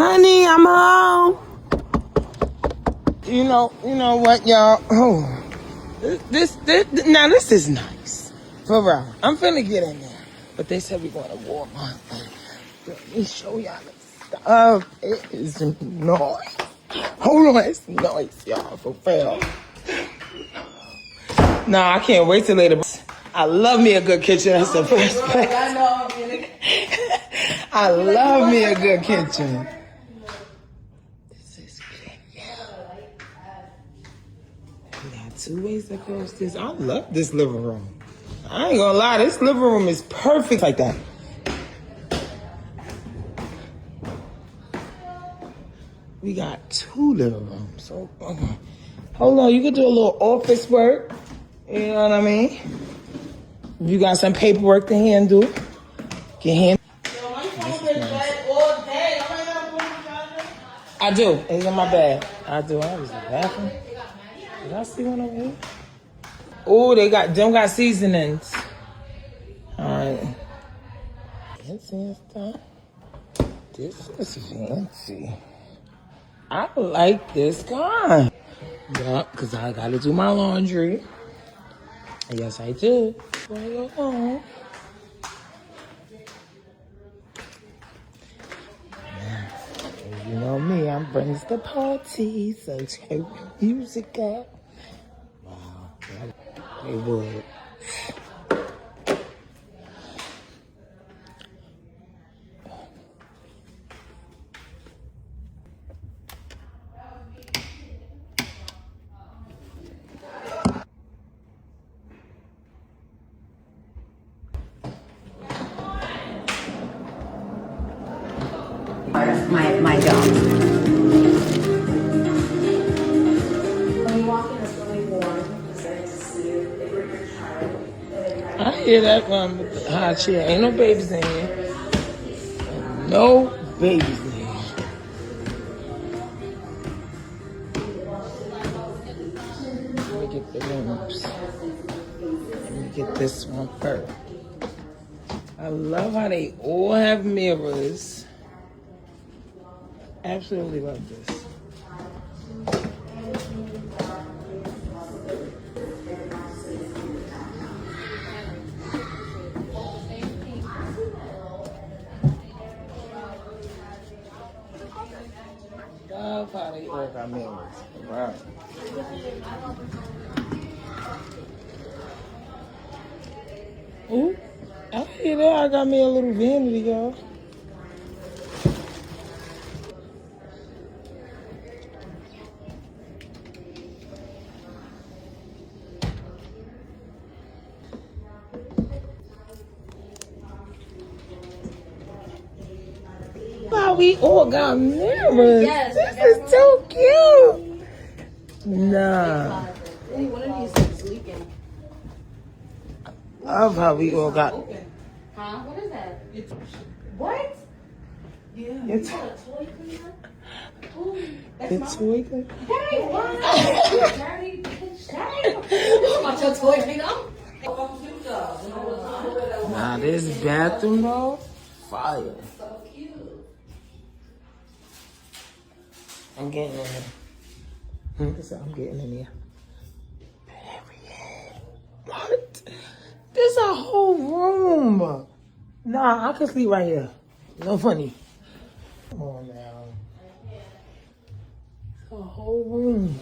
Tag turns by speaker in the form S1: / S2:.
S1: Honey, I'm home. You know what, y'all? Oh, this now this is nice. For real. I'm finna get in there. But they said we're going to Walmart. Let me show y'all the stuff. It is nice. Hold on, it's nice, y'all, for real. Nah, I can't wait till later. I love me a good kitchen. That's the first place. I know. I love me a good kitchen. This is good. We got 2 ways to close this. I love this living room. I ain't gonna lie, this living room is perfect like that. We got 2 living rooms. So, hold on, you can do a little office work. You know what I mean? If you got some paperwork to handle, can handle. I do. It's in my bag. I do. I was in the bathroom. Did I see one over here? Oh, them got seasonings. Alright. Fancy and stuff. This is fancy. I like this car. Yup, because I gotta do my laundry. Yes, I do. Before I go home. You know me, I'm brings the party, so turn the music up. Wow, they would.
S2: My job.
S1: I hear that one with the high chair. Ain't no babies in here. No babies in here. Let me get the rooms. Let me get this one first. I love how they all have mirrors. Absolutely love this. Love how they all got mirrors. Wow. Ooh, I hear that. I got me a little vanity, y'all. Wow, we all got mirrors.
S2: Yes,
S1: this is so cute. Nah.
S2: Hey, one of these is leaking.
S1: Love how we all got.
S2: Huh? What is that? What? Yeah.
S1: It's
S2: a toy cleaner?
S1: it's wiggling.
S2: That ain't one. Dirty bitch. That ain't about your toy cleaner.
S1: Nah, this bathroom though, fire.
S2: So cute.
S1: I'm getting in there. I'm getting in there. Period. What? This a whole room. Nah, I can sleep right here. No funny. Come on now. It's a whole room.